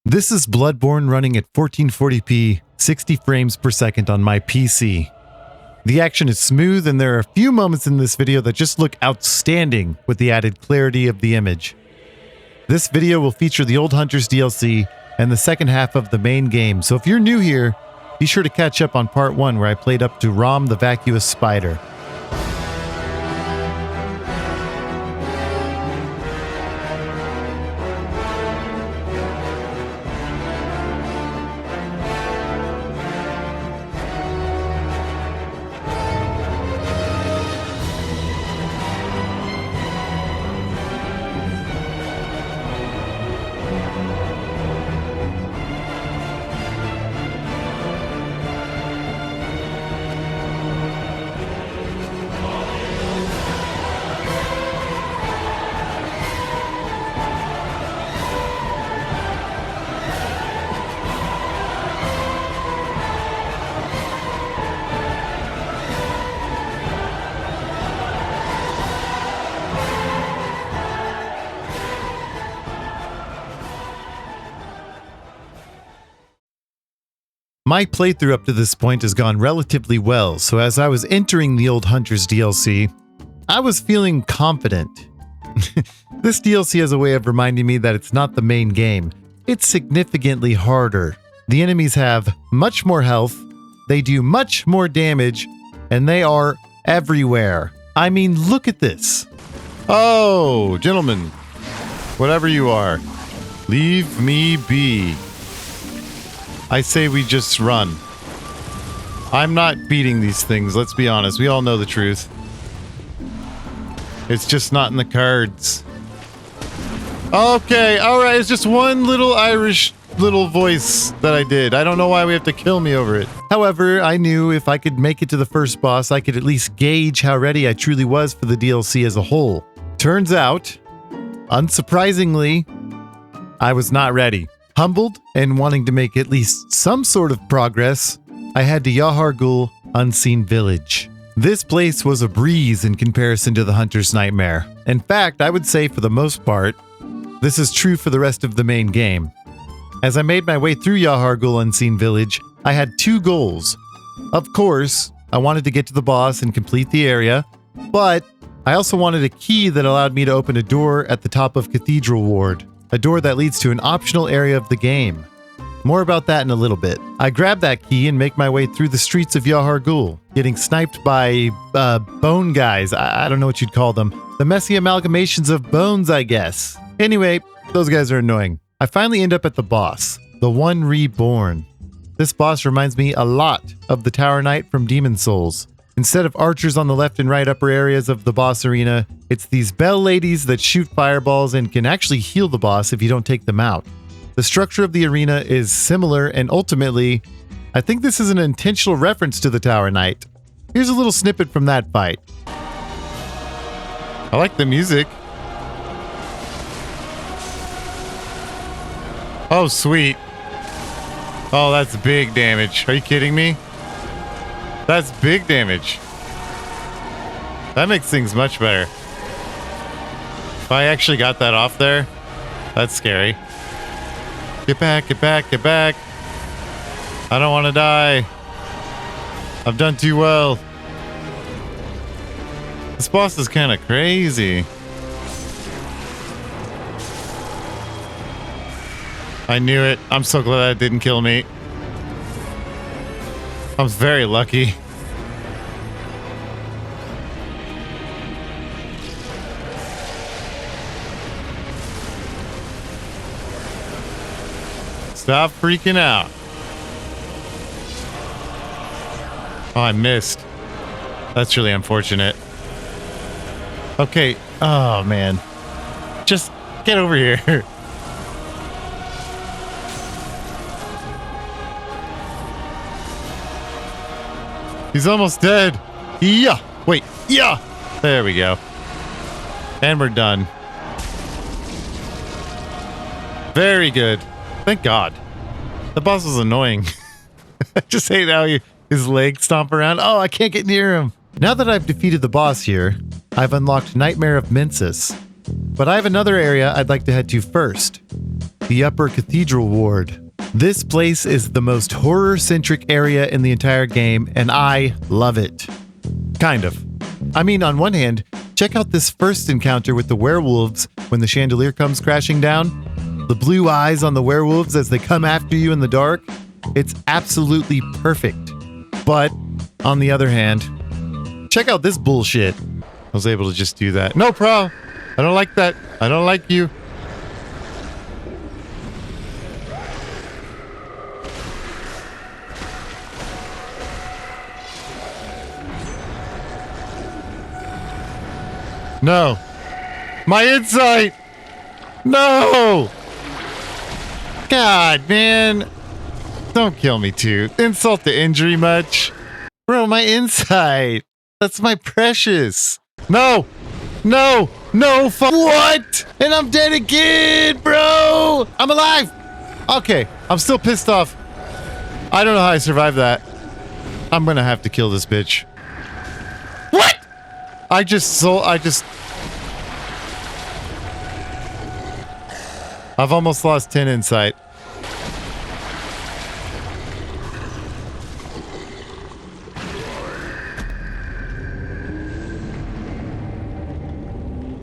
This is Bloodborne running at 1440p 60 frames per second on my PC. The action is smooth and there are a few moments in this video that just look outstanding with the added clarity of the image. This video will feature the Old Hunters DLC and the second half of the main game, so if you're new here, be sure to catch up on part 1 where I played up to Rom The Vacuous Spider. My playthrough up to this point has gone relatively well, so as I was entering the Old Hunters DLC, I was feeling confident. This DLC has a way of reminding me that it's not the main game. It's significantly harder. The enemies have much more health, they do much more damage, and they are everywhere. I mean, look at this. Oh, gentlemen, whatever you are, leave me be. I say we just run. I'm not beating these things, let's be honest. We all know the truth. It's just not in the cards. Okay, alright, it's just one little Irish little voice that I did. I don't know why we have to kill me over it. However, I knew if I could make it to the first boss, I could at least gauge how ready I truly was for the DLC as a whole. Turns out, unsurprisingly, I was not ready. Humbled and wanting to make at least some sort of progress, I had to Yahargul Unseen Village. This place was a breeze in comparison to the Hunter's Nightmare. In fact, I would say for the most part, this is true for the rest of the main game. As I made my way through Yahargul Unseen Village, I had two goals. Of course, I wanted to get to the boss and complete the area, but I also wanted a key that allowed me to open a door at the top of Cathedral Ward. A door that leads to an optional area of the game. More about that in a little bit. I grab that key and make my way through the streets of Yahargul, getting sniped by, bone guys. I don't know what you'd call them. The messy amalgamations of bones, I guess. Anyway, those guys are annoying. I finally end up at the boss, the One Reborn. This boss reminds me a lot of the Tower Knight from Demon Souls. Instead of archers on the left and right upper areas of the boss arena, it's these bell ladies that shoot fireballs and can actually heal the boss if you don't take them out. The structure of the arena is similar, and ultimately, I think this is an intentional reference to the Tower Knight. Here's a little snippet from that fight. I like the music. Oh, sweet. Oh, that's big damage. Are you kidding me? That's big damage. That makes things much better. If I actually got that off there, that's scary. Get back, get back, get back. I don't want to die. I've done too well. This boss is kind of crazy. I knew it. I'm so glad that didn't kill me. I'm very lucky. Stop freaking out. Oh, I missed. That's really unfortunate. Okay. Oh, man. Just get over here. He's almost dead. Yeah. Wait. Yeah. There we go. And we're done. Very good. Thank God. The boss was annoying. I just hate how his legs stomp around. Oh, I can't get near him. Now that I've defeated the boss here, I've unlocked Nightmare of Mensis. But I have another area I'd like to head to first. the Upper Cathedral Ward. This place is the most horror-centric area in the entire game, and I love it. Kind of. I mean, on one hand, check out this first encounter with the werewolves when the chandelier comes crashing down. The blue eyes on the werewolves as they come after you in the dark. It's absolutely perfect. But, on the other hand, check out this bullshit. I was able to just do that. No, bro! I don't like that. I don't like you. No. My insight! No! God, man. Don't kill me, too. Insult to injury much. Bro, my insight. That's my precious. No! No! No! What? And I'm dead again, bro! I'm alive! Okay, I'm still pissed off. I don't know how I survived that. I'm gonna have to kill this bitch. What? I've almost lost 10 insight.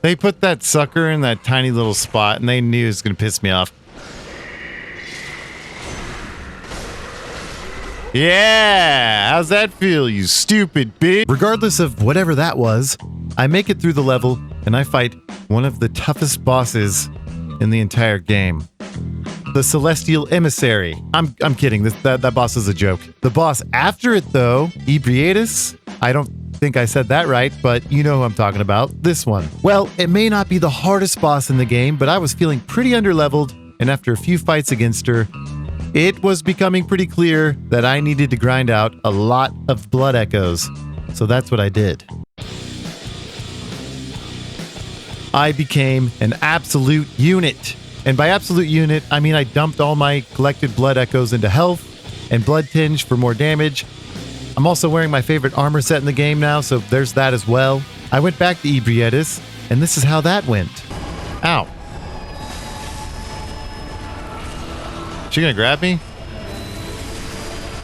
They put that sucker in that tiny little spot and they knew it was going to piss me off. Yeah! How's that feel, you stupid bitch? Regardless of whatever that was, I make it through the level and I fight one of the toughest bosses in the entire game. The Celestial Emissary. I'm kidding. That boss is a joke. The boss after it, though, Ebriatus. I don't think I said that right, but you know who I'm talking about. This one. Well, it may not be the hardest boss in the game, but I was feeling pretty underleveled, and after a few fights against her, it was becoming pretty clear that I needed to grind out a lot of blood echoes. So that's what I did. I became an absolute unit. And by absolute unit, I mean I dumped all my collected blood echoes into health and Bloodtinge for more damage. I'm also wearing my favorite armor set in the game now, so there's that as well. I went back to Ebriatus, and this is how that went. Ow. She gonna grab me?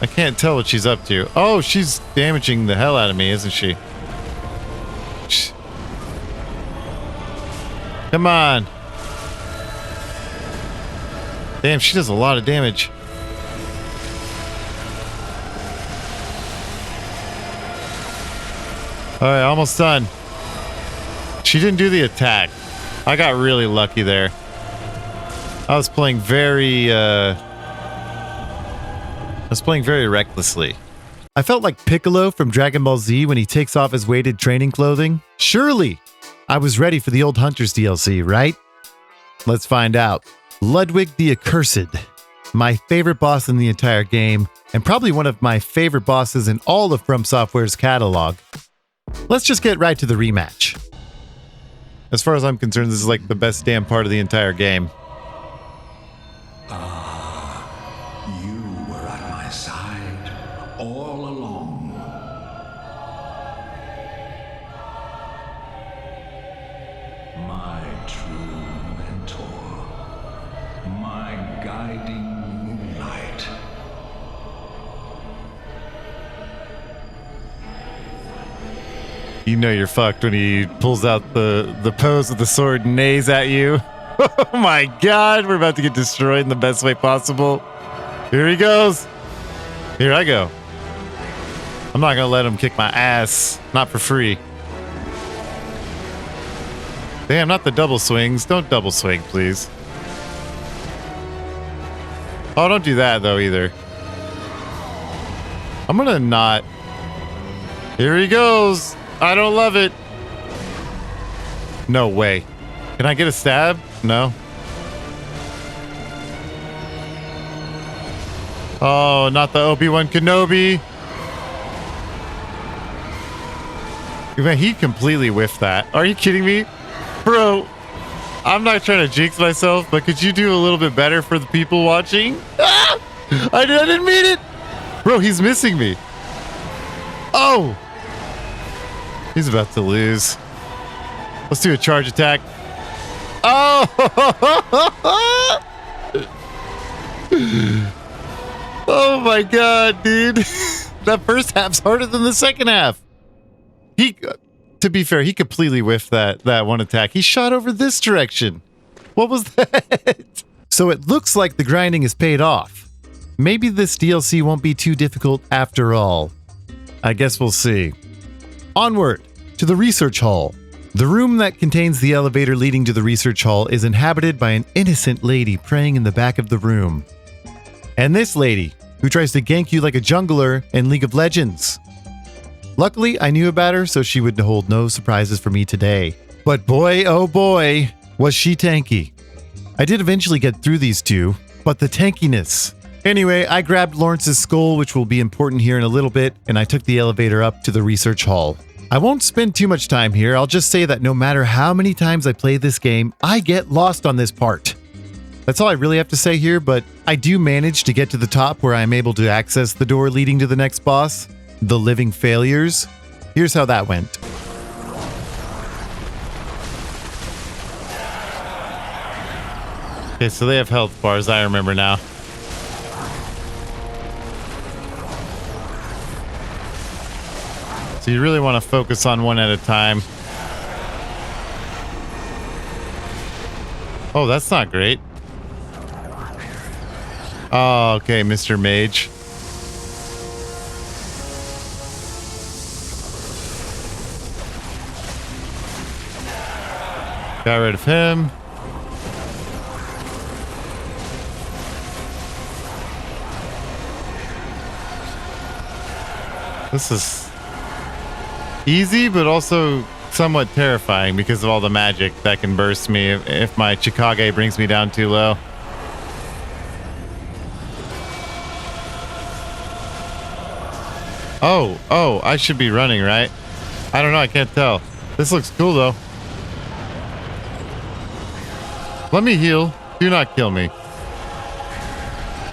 I can't tell what she's up to. Oh, she's damaging the hell out of me, isn't she? Come on. Damn, she does a lot of damage. Alright, almost done. She didn't do the attack. I got really lucky there. I was playing very recklessly. I felt like Piccolo from Dragon Ball Z when he takes off his weighted training clothing. Surely, I was ready for the old Hunters DLC, right? Let's find out. Ludwig the Accursed. My favorite boss in the entire game, and probably one of my favorite bosses in all of From Software's catalog. Let's just get right to the rematch. As far as I'm concerned, this is like the best damn part of the entire game. You were at my side all along. My true mentor. My guiding moonlight. You know you're fucked when he pulls out the pose with the sword and neighs at you. Oh my god, we're about to get destroyed in the best way possible. Here he goes. Here I go. I'm not gonna let him kick my ass. Not for free. Damn, not the double swings. Don't double swing, please. Oh, don't do that though either. I'm gonna not. Here he goes. I don't love it. No way. Can I get a stab? No. Oh, not the Obi-Wan Kenobi. Man, he completely whiffed that. Are you kidding me? Bro, I'm not trying to jinx myself, but could you do a little bit better for the people watching? Ah! I didn't mean it. Bro, he's missing me. Oh. He's about to lose. Let's do a charge attack. Oh! Oh my god, dude. That first half's harder than the second half. To be fair, he completely whiffed that one attack. He shot over this direction. What was that? So it looks like the grinding is paid off. Maybe this DLC won't be too difficult after all. I guess we'll see. Onward to the research hall. The room that contains the elevator leading to the research hall is inhabited by an innocent lady praying in the back of the room. And this lady, who tries to gank you like a jungler in League of Legends. Luckily, I knew about her, so she would hold no surprises for me today. But boy, oh boy, was she tanky. I did eventually get through these two, but the tankiness. Anyway, I grabbed Laurence's skull, which will be important here in a little bit, and I took the elevator up to the research hall. I won't spend too much time here. I'll just say that no matter how many times I play this game, I get lost on this part. That's all I really have to say here, but I do manage to get to the top where I'm able to access the door leading to the next boss, the Living Failures. Here's how that went. Okay, so they have health bars, I remember now. So you really want to focus on one at a time. Oh, that's not great. Oh, okay, Mr. Mage. Got rid of him. This is easy, but also somewhat terrifying because of all the magic that can burst me if my Chikage brings me down too low. Oh, I should be running, right? I don't know, I can't tell. This looks cool, though. Let me heal. Do not kill me.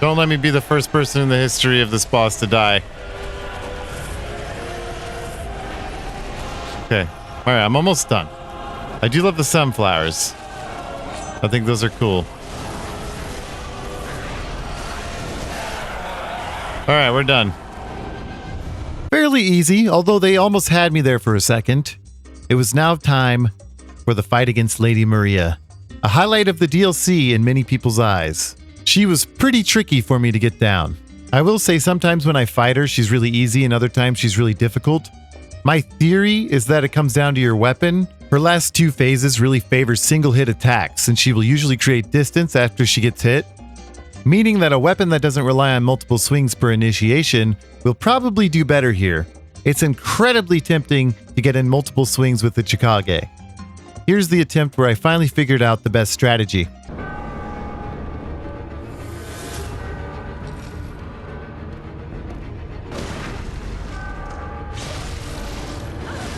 Don't let me be the first person in the history of this boss to die. Okay. Alright, I'm almost done. I do love the sunflowers. I think those are cool. Alright, we're done. Fairly easy, although they almost had me there for a second. It was now time for the fight against Lady Maria. A highlight of the DLC in many people's eyes. She was pretty tricky for me to get down. I will say sometimes when I fight her, she's really easy, and other times she's really difficult. My theory is that it comes down to your weapon. Her last two phases really favor single hit attacks, and she will usually create distance after she gets hit. Meaning that a weapon that doesn't rely on multiple swings per initiation will probably do better here. It's incredibly tempting to get in multiple swings with the Chikage. Here's the attempt where I finally figured out the best strategy.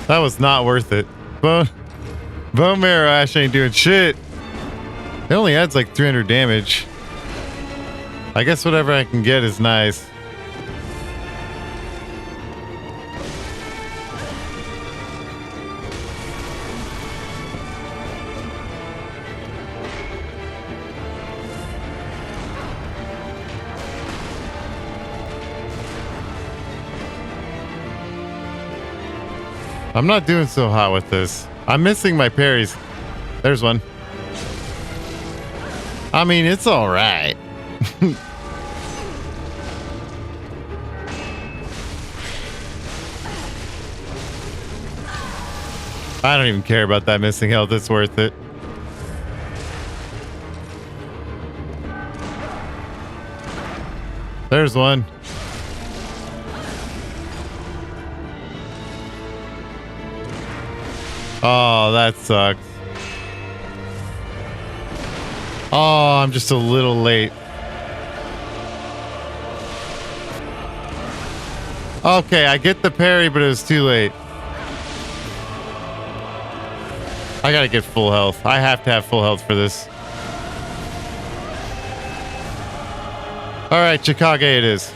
That was not worth it. Bone Marrow Ash ain't doing shit. It only adds like 300 damage. I guess whatever I can get is nice. I'm not doing so hot with this. I'm missing my parries. There's one. I mean, it's all right. I don't even care about that missing health. It's worth it. There's one. Oh, that sucks. Oh, I'm just a little late. Okay, I get the parry, but it was too late. I gotta get full health. I have to have full health for this. Alright, Chikage it is.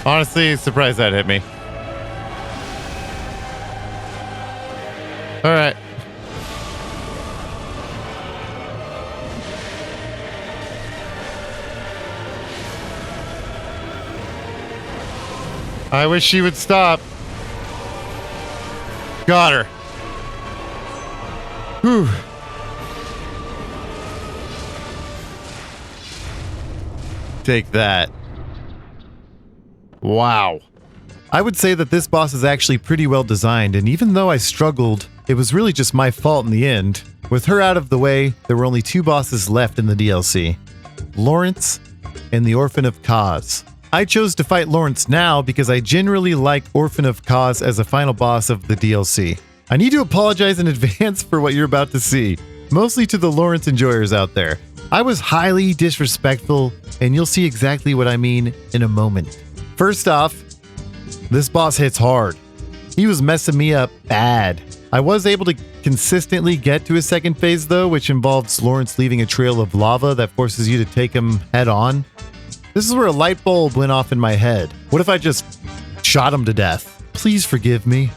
Honestly, surprised that hit me. All right. I wish she would stop. Got her. Whew. Take that. Wow. I would say that this boss is actually pretty well designed, and even though I struggled, it was really just my fault in the end. With her out of the way, there were only 2 bosses left in the DLC. Laurence and the Orphan of Kos. I chose to fight Laurence now because I generally like Orphan of Kos as a final boss of the DLC. I need to apologize in advance for what you're about to see, mostly to the Laurence enjoyers out there. I was highly disrespectful, and you'll see exactly what I mean in a moment. First off, this boss hits hard. He was messing me up bad. I was able to consistently get to his second phase though, which involves Laurence leaving a trail of lava that forces you to take him head on. This is where a light bulb went off in my head. What if I just shot him to death? Please forgive me.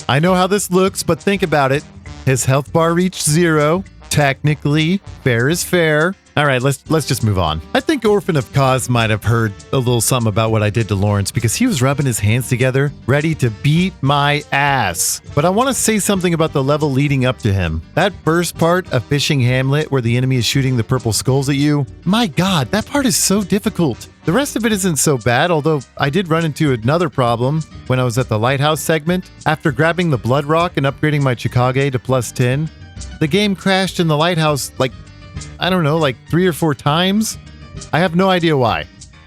I know how this looks, but think about it. His health bar reached 0. Technically, fair is fair. All right, let's just move on. I think Orphan of Kos might have heard a little something about what I did to Laurence because he was rubbing his hands together, ready to beat my ass. But I want to say something about the level leading up to him. That first part of Fishing Hamlet where the enemy is shooting the purple skulls at you, my god, that part is so difficult. The rest of it isn't so bad, although I did run into another problem when I was at the lighthouse segment. After grabbing the blood rock and upgrading my Chikage to +10, the game crashed in the lighthouse like 3 or 4 times. I have no idea why.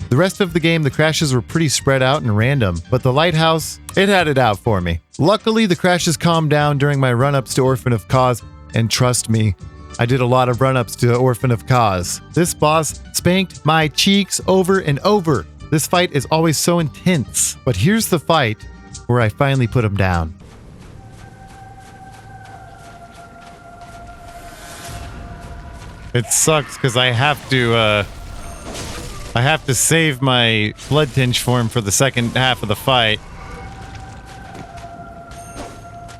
The rest of the game, the crashes were pretty spread out and random, but the lighthouse, it had it out for me. Luckily, the crashes calmed down during my run-ups to Orphan of Kos, and trust me, I did a lot of run-ups to Orphan of Kos. This boss spanked my cheeks over and over. This fight is always so intense. But here's the fight where I finally put him down. It sucks because I have to save my Bloodtinge form for the second half of the fight.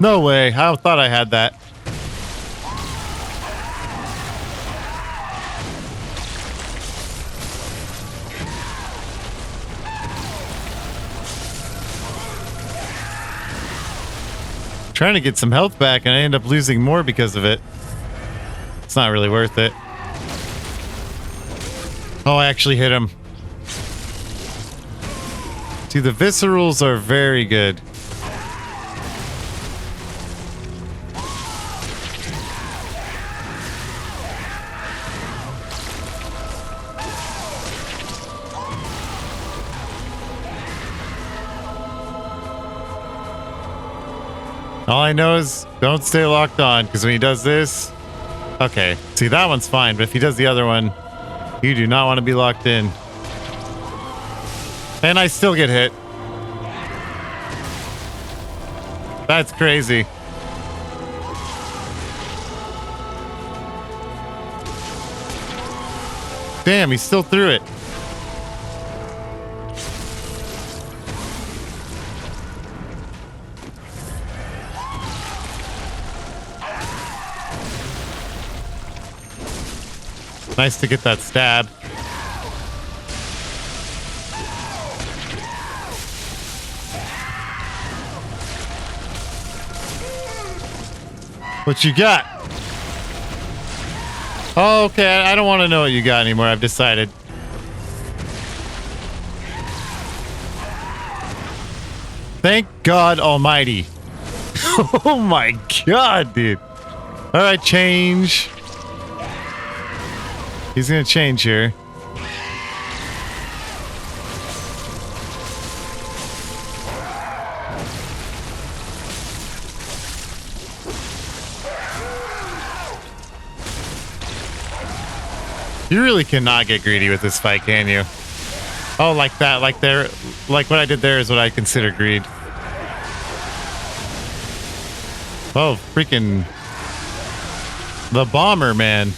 No way, I thought I had that. Trying to get some health back and I end up losing more because of it. It's not really worth it. Oh, I actually hit him. See, the viscerals are very good. All I know is don't stay locked on, because when he does this... Okay, see, that one's fine, but if he does the other one, you do not want to be locked in. And I still get hit. That's crazy. Damn, he still threw it. Nice to get that stab. What you got? Oh, okay, I don't want to know what you got anymore. I've decided. Thank God Almighty. Oh my God, dude. All right, change. He's gonna change here. You really cannot get greedy with this fight, can you? Oh, like that, like there, like what I did there is what I consider greed. Oh, freaking the bomber, man.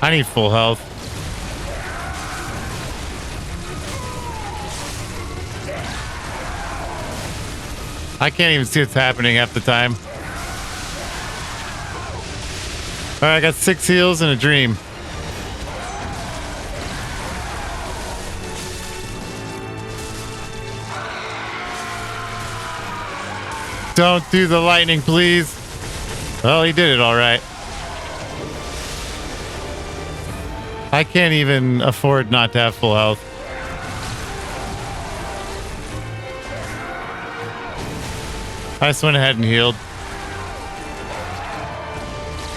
I need full health. I can't even see what's happening half the time. All right, I got 6 heals and a dream. Don't do the lightning, please. Well, he did it all right. I can't even afford not to have full health. I just went ahead and healed.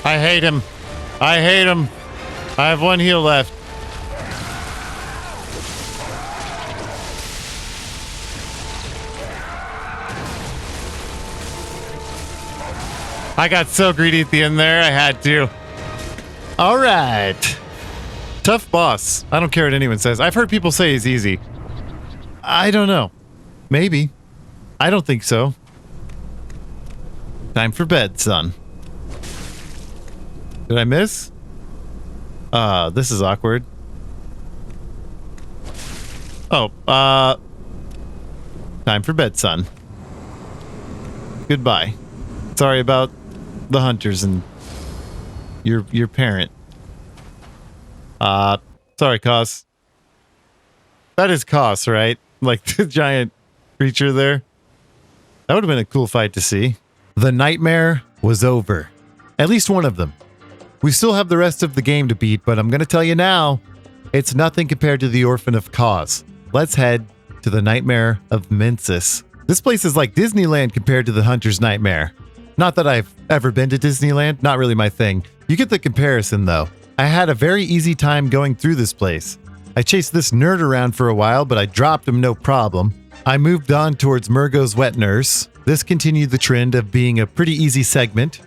I hate him. I hate him. I have 1 heal left. I got so greedy at the end there, I had to. All right. Tough boss. I don't care what anyone says. I've heard people say he's easy. I don't know. Maybe. I don't think so. Time for bed, son. Did I miss? This is awkward. Oh, time for bed, son. Goodbye. Sorry about the hunters and your parent. Sorry, Kos. That is Kos, right? Like the giant creature there. That would have been a cool fight to see. The nightmare was over. At least one of them. We still have the rest of the game to beat, but I'm going to tell you now, it's nothing compared to the Orphan of Kos. Let's head to the Nightmare of Mensis. This place is like Disneyland compared to the Hunter's Nightmare. Not that I've ever been to Disneyland, not really my thing. You get the comparison though. I had a very easy time going through this place. I chased this nerd around for a while, but I dropped him no problem. I moved on towards Murgo's Wet Nurse. This continued the trend of being a pretty easy segment.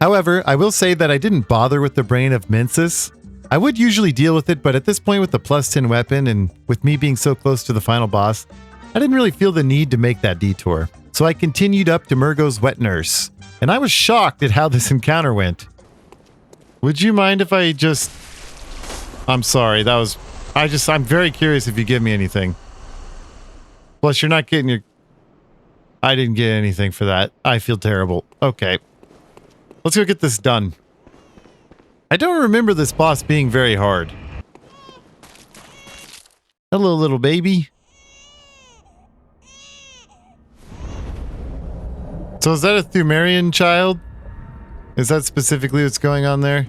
However, I will say that I didn't bother with the brain of Mensis. I would usually deal with it, but at this point with the plus 10 weapon and with me being so close to the final boss, I didn't really feel the need to make that detour. So I continued up to Murgo's Wet Nurse, and I was shocked at how this encounter went. Would you mind if I just... I'm sorry, that was... I'm very curious if you give me anything. Plus, you're not getting your... I didn't get anything for that. I feel terrible. Okay. Let's go get this done. I don't remember this boss being very hard. Hello, little baby. So is that a Thumerian child? Is that specifically what's going on there?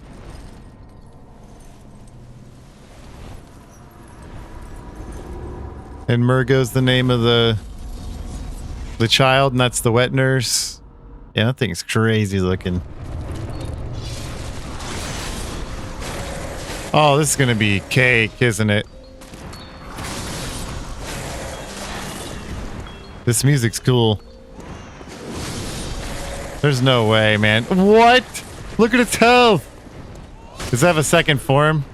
And Murgo's the name of the child, and that's the wet nurse. Yeah, that thing's crazy looking. Oh, this is gonna be cake, isn't it? This music's cool. There's no way, man. What? Look at its health! Does it have a second form?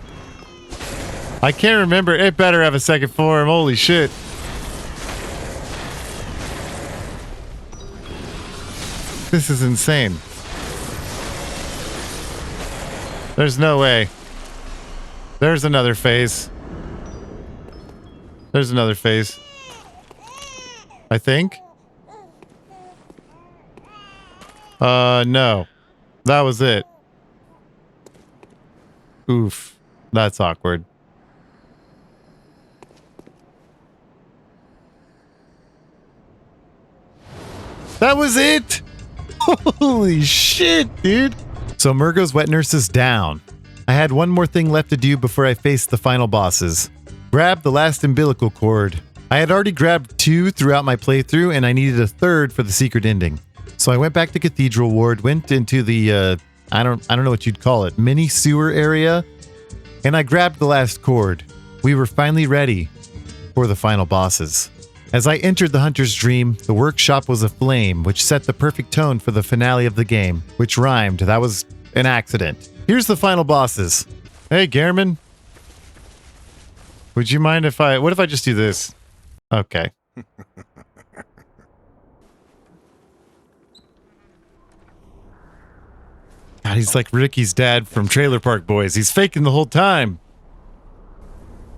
I can't remember. It better have a second form. Holy shit. This is insane. There's no way. There's another phase. There's another phase. I think. No. That was it. Oof. That's awkward. That was it? Holy shit, dude. So Murgo's Wet Nurse is down. I had one more thing left to do before I faced the final bosses. Grab the last umbilical cord. I had already grabbed 2 throughout my playthrough and I needed a 3rd for the secret ending. So I went back to Cathedral Ward, went into the, I don't know what you'd call it, mini sewer area, and I grabbed the last cord. We were finally ready for the final bosses. As I entered the hunter's dream, the workshop was aflame, which set the perfect tone for the finale of the game, which rhymed. That was an accident. Here's the final bosses. Hey, Gehrman. Would you mind if what if I just do this? Okay. God, he's like Ricky's dad from Trailer Park Boys. He's faking the whole time.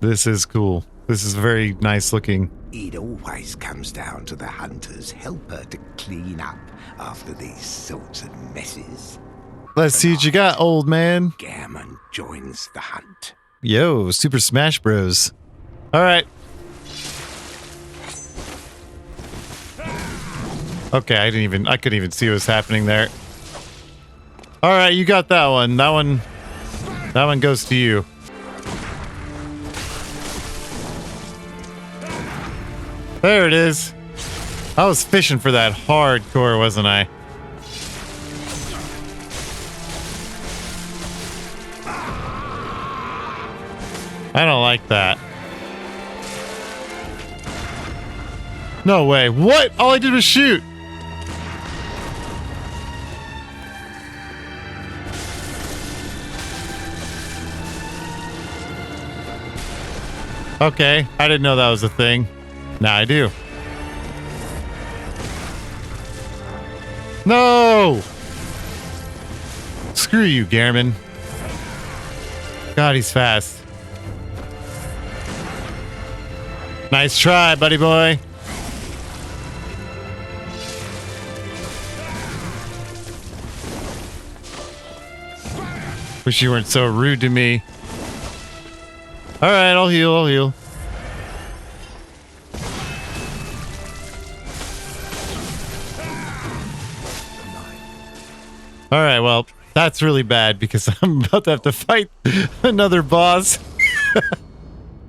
This is cool. This is very nice looking. It always comes down to the hunter's helper to clean up after these sorts of messes. Let's see what you got, old man. Gehrman joins the hunt. Yo, Super Smash Bros. All right. Okay, I couldn't even see what was happening there. All right, you got that one. That one goes to you. There it is. I was fishing for that hardcore, wasn't I? I don't like that. No way. What? All I did was shoot. Okay, I didn't know that was a thing. Now I do. No! Screw you, Gehrman. God, he's fast. Nice try, buddy boy. Wish you weren't so rude to me. All right, I'll heal. All right, well, that's really bad because I'm about to have to fight another boss.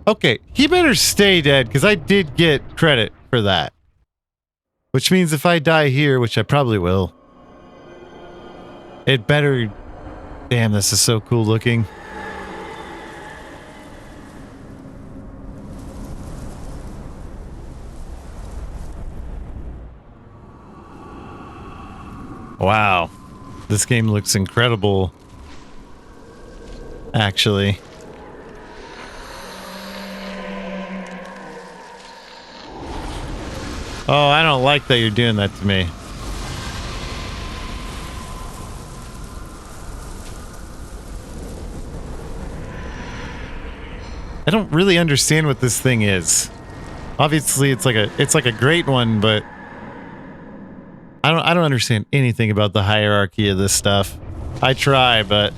Okay, he better stay dead because I did get credit for that. Which means if I die here, which I probably will, it better... Damn, this is so cool looking. Wow. This game looks incredible. Actually. Oh, I don't like that you're doing that to me. I don't really understand what this thing is. Obviously, it's like a great one, but I don't understand anything about the hierarchy of this stuff. I try, but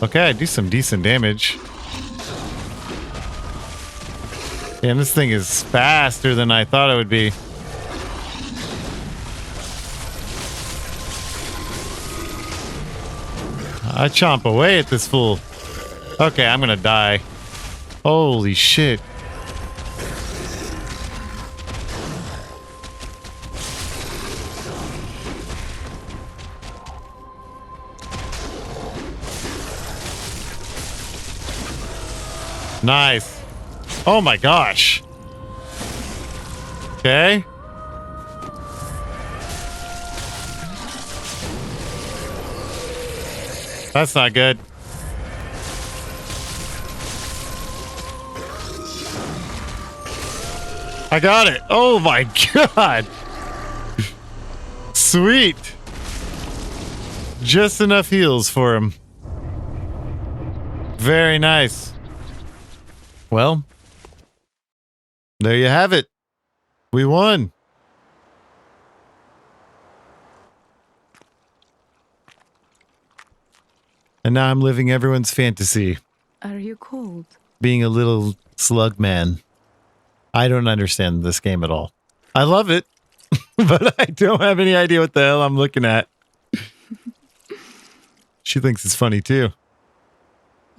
okay, I do some decent damage. Damn, this thing is faster than I thought it would be. I chomp away at this fool. Okay, I'm gonna die. Holy shit. Nice. Oh my gosh. Okay. That's not good. I got it. Oh my god. Sweet. Just enough heals for him. Very nice. Well, there you have it. We won. And now I'm living everyone's fantasy. Are you cold? Being a little slug man. I don't understand this game at all. I love it, but I don't have any idea what the hell I'm looking at. She thinks it's funny too.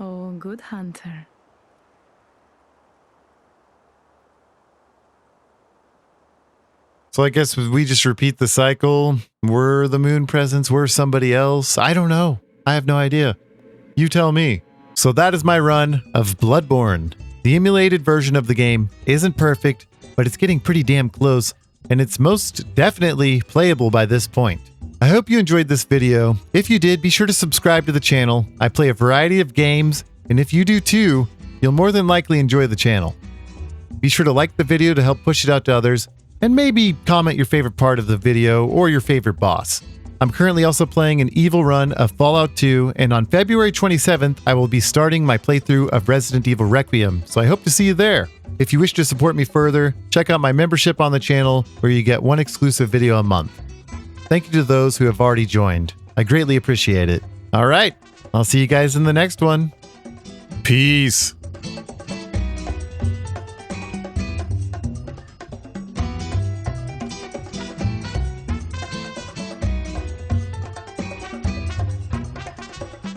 Oh, good hunter. So I guess we just repeat the cycle. We're the moon presence. We're somebody else. I don't know. I have no idea. You tell me. So that is my run of Bloodborne, The emulated version of the game isn't perfect, but it's getting pretty damn close, and it's most definitely playable by this point. I hope you enjoyed this video. If you did, be sure to subscribe to the channel. I play a variety of games, and if you do too, you'll more than likely enjoy the channel. Be sure to like the video to help push it out to others, and maybe comment your favorite part of the video or your favorite boss. I'm currently also playing an evil run of Fallout 2, and on February 27th, I will be starting my playthrough of Resident Evil Requiem, so I hope to see you there. If you wish to support me further, check out my membership on the channel, where you get one exclusive video a month. Thank you to those who have already joined. I greatly appreciate it. All right, I'll see you guys in the next one. Peace.